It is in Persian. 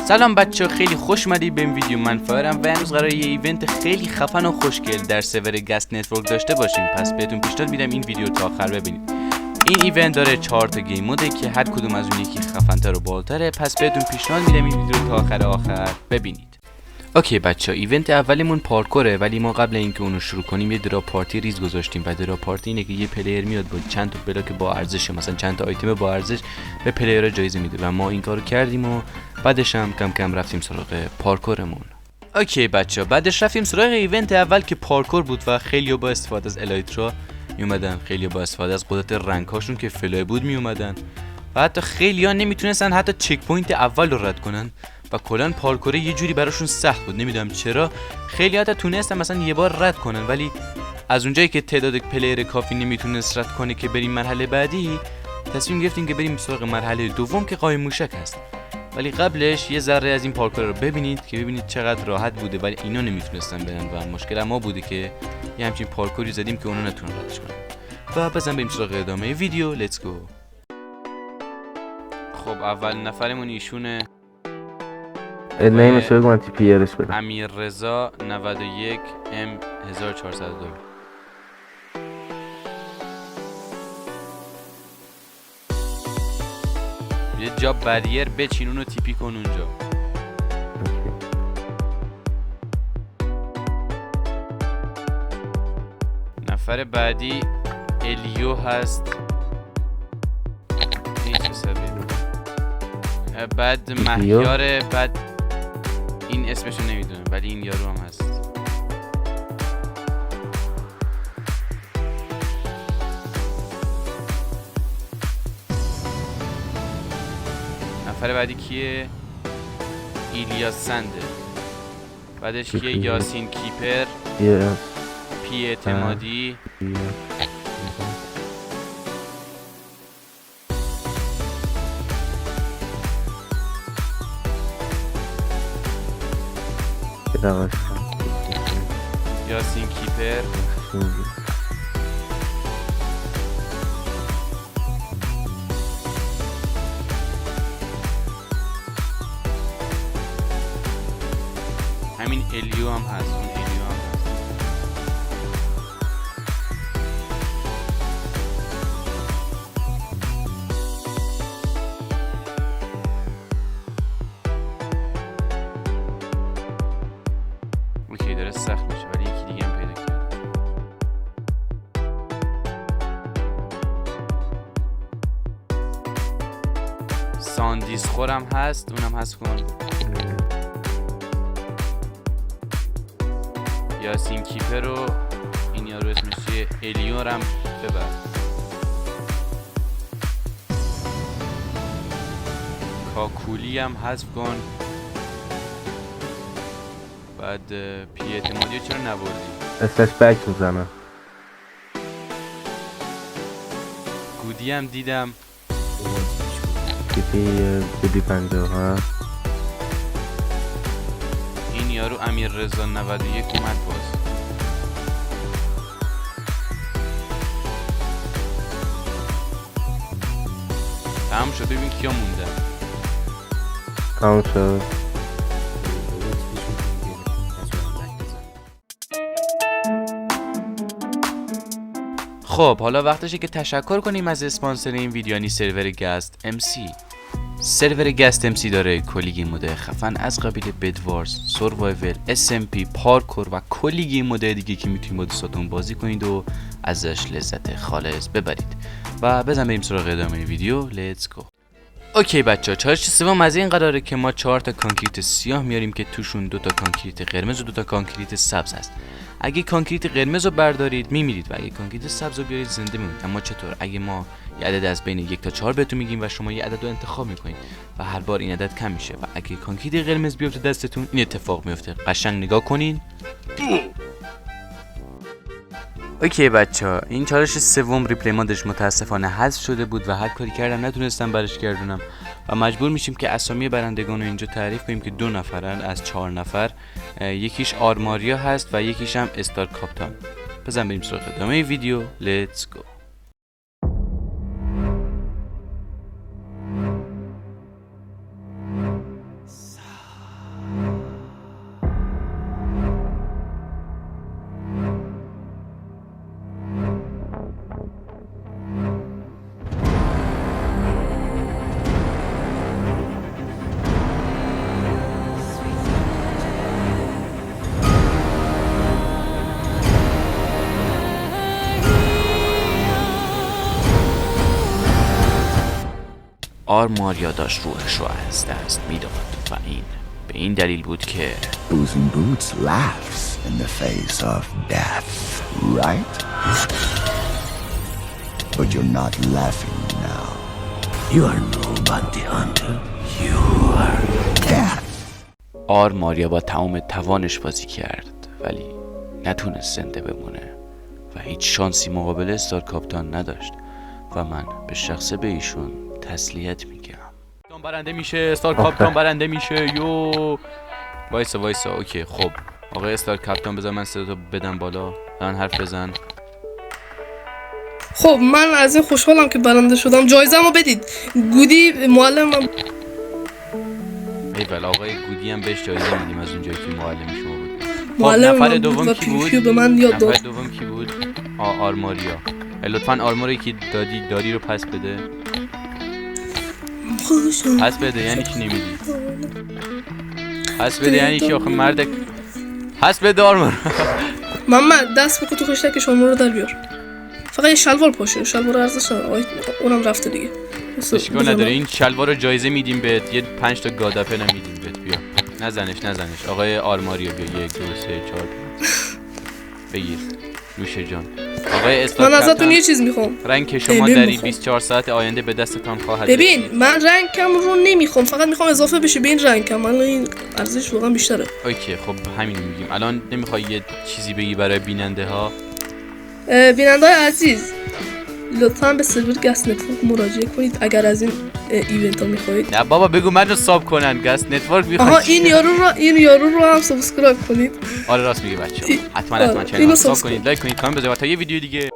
سلام بچه، خیلی خوش اومدید به این ویدیو. من فایرم و امروز قراره یه ایونت خیلی خفن و خوشگل در سرور گست نتورک داشته باشیم. پس بهتون پیشنهاد میدم این ویدیو تا آخر ببینید. این ایونت داره 4 تا گیم موده که هر کدوم از اون یکی خفن‌تر و بالاتره. پس بهتون پیشنهاد میدم این ویدیو تا آخر ببینید. اوکی بچه، ایونت اولیمون پارکوره، ولی ما قبل اینکه اونو شروع کنیم یه درا پارتی ریز گذاشتیم و درا پارتی اینه که یه پلیر میاد با چند تا بلاک با ارزش، مثلا چند تا آیتم با ارزش به پلیرها جایزه میده و ما این کارو کردیم و بعدش هم کم کم رفتیم سراغ پارکورمون. اوکی بچه، بعدش رفتیم سراغ ایونت اول که پارکور بود و خیلی با استفاده از الایترا می اومدن، خیلی با استفاده از قدرت رنگ‌هاشون که فلای بود می اومدن و حتی خیلی‌ها نمیتونستن حتی چک پوینت اول رو رد کنن و کلا پارکور یه جوری براشون سخت بود. نمیدونم چرا خیلی حتی تونستن مثلا یه بار رد کنن، ولی از اونجایی که تعداد پلیر کافی نمیتونست رد کنه که بریم مرحله بعدی، تصمیم گرفتیم که بریم سراغ مرحله دوم که قایم موشک هست. ولی قبلش یه ذره از این پارکور رو ببینید که ببینید چقدر راحت بوده، ولی اینا نمیتونستن برن و مشکل ما بوده که یه همچین پارکوری زدیم که اونا نتونن ردش کنن. و بزن بریم سراغ ادامه ویدیو. لیتس گو. خب اول نفرمون ایشونه، نیمش بگو من تی پی ارش بدم. امیررضا 91 ام 1402. یه جا بریر بچین اونو تیپی کن اونجا. نفر بعدی الیو هست. بعد مهیاره، بعد این اسمشو نمیدونم ولی این یارو هم هست. نفر بعدی کیه؟ ایلیاس سنده. بعدش کیه؟ یاسین کیپر، پی اعتمادی، یاسین کیپر، همین الیو هم هست. اون الیو هم هست. اوکی داره سخت میشه ولی یکی دیگه هم پیدا کرد. ساندیس خورم هست، اونم هست کن. یاسین کیپر رو این یارو اسمش چیه؟ الیور هم ببر. کاکولی هم حذف کن. بعد پی اعتمادی چرا نبردی؟ اسمش بک میزنم. گودی هم دیدم. گودی 50 ها. این یارو امیررضا 91 اومد باز. تمام شد. ببین کیا موندن. تمام شد. خب حالا وقتشه که تشکر کنیم از اسپانسر این ویدیو، یعنی سرور گست ام سی. سرور گست ام سی داره کلی گیم مود خفن از قبیل بدوارز، سروایول، اس ام پی، پارکور و کلی گیم مود دیگه که میتونید با دوستاتون بازی کنید و ازش لذت خالص ببرید. و بزن بریم سراغ ادامه ویدیو. لیتس گو. اوکی بچه، چالش سوم از این قراره که ما 4 تا کانکریت سیاه میاریم که توشون 2 تا کانکریت قرمز و 2 تا کانکریت سبز هست. اگه کانکریت قرمز رو بردارید میمیرید و اگه کانکریت سبز رو بیارید زنده میمونید. اما چطور؟ اگه ما یه عدد از بین 1 تا 4 بهتون میگیم و شما یه عدد رو انتخاب میکنید و هر بار این عدد کم میشه و اگه کانکریت قرمز بیفته دستتون این اتفاق میفته. قشنگ نگاه کنین. اوکی بچه، این چالش سوم ریپلی مودش متاسفانه حذف شده بود و هر کاری کردم نتونستم برش گردونم و مجبور میشیم که اسامی برندگان رو اینجا تعریف کنیم که 2 نفرن از 4 نفر. یکیش آرماریا هست و یکیش هم استار کاپتان. بزن بریم سراغ ادامه ویدیو. لیتس گو. آرماریا داشت روحش رو از دست میداد و این به این دلیل بود که Boots and Boots laughs in the face of death, right? But you're not laughing now. You are no bounty hunter. You are death. آرماریا با تمام توانش بازی کرد ولی نتونست زنده بمونه و هیچ شانسی مقابل استار کاپتان نداشت و من به شخصه به ایشون تسلیت میگم. برنده میشه، استار کاپتان برنده میشه. یو وایسا اوکی. خب آقای استار کاپتان بذار من صدا بدم بالا، من حرف بزن. خب من از این خوشحالم که برنده شدم. جایزه‌مو بدید. گودی معلمم. ایول آقای گودی هم بهش جایزه میدیم از اونجایی که معلم شما بود. معلم نفر دوم کی بود؟ به من یاد داد. نفر دوم کی بود؟ آرماریا. لطفاً آرماری که داری رو پس بده. پس بده یعنی چی نمیدی؟ پس بده یعنی چی آخه مرد؟ پس بده آرمار. محمد دست بکن تو خشتک شما رو در بیار. فقط یه شلوار پاشه، شلوار ارزش نداره. اونم رفته دیگه. اشکال نداره، این شلوار رو جایزه میدیم بهت، یه 5 تا گاداپن هم میدیم بهت. بیا نزنش آقای آرماریا. بیا 1 2 3 4 بگیر نوش جان. آقای استار من ازتون یه چیز میخوام. رنگ شما در 24 ساعت آینده به دستتان خواهد رسید. ببین من رنگم رو نمیخوام، فقط میخوام اضافه بشه به این رنگم. الان این ارزش واقعا بیشتره. اوکی خب همین میگیم. الان نمیخوای یه چیزی بگی برای بیننده ها؟ بیننده های عزیز لطفاً به سرور گست نتورک مراجعه کنید اگر از این ایونت ها میخواهید. نه بابا بگو من رو ساب کنن. گست نتورک میخواد. آها این یارو رو هم سابسکرایب کنید. آره راست میگه بچه‌ها. حتما چنل رو ساب کنید، لایک کنید، کامنت بذارید تا یه ویدیو دیگه.